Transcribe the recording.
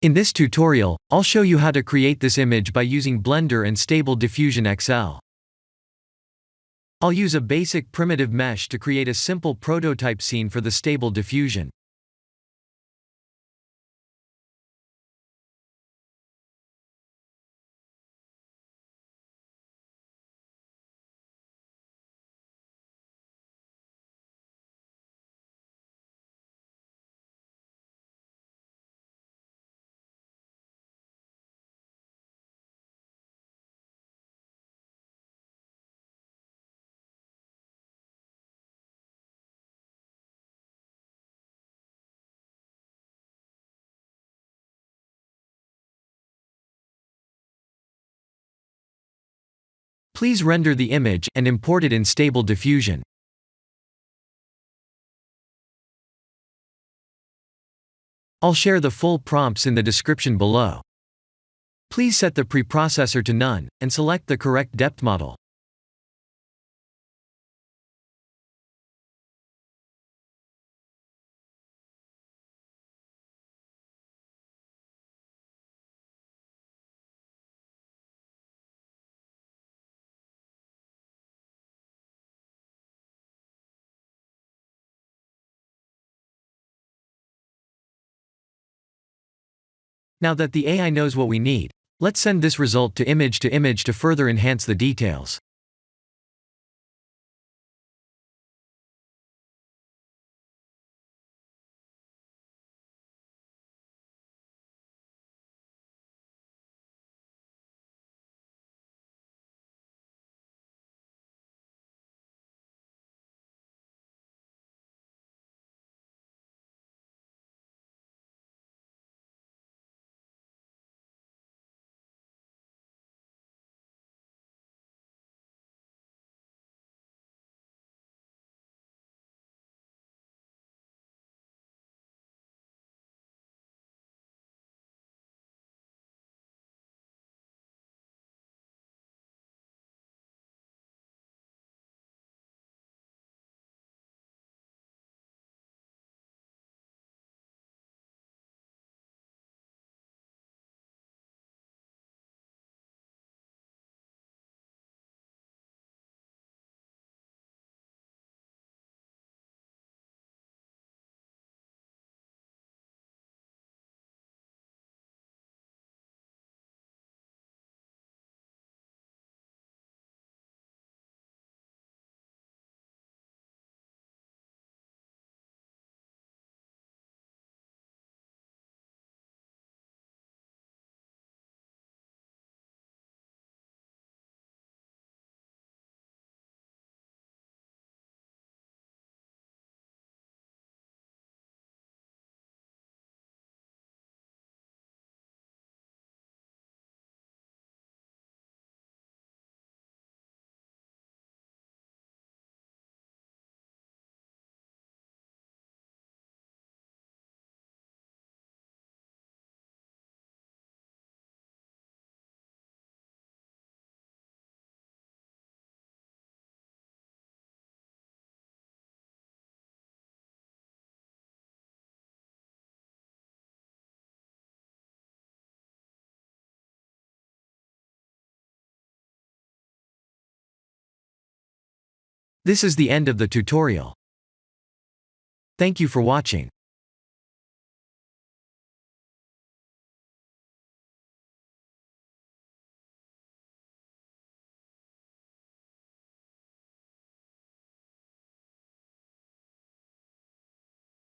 In this tutorial, I'll show you how to create this image by using Blender and Stable Diffusion XL. I'll use a basic primitive mesh to create a simple prototype scene for the Stable Diffusion. Please render the image and import it in Stable Diffusion. I'll share the full prompts in the description below. Please set the preprocessor to none, and select the correct depth model. Now that the AI knows what we need, let's send this result to image to further enhance the details. This is the end of the tutorial. Thank you for watching.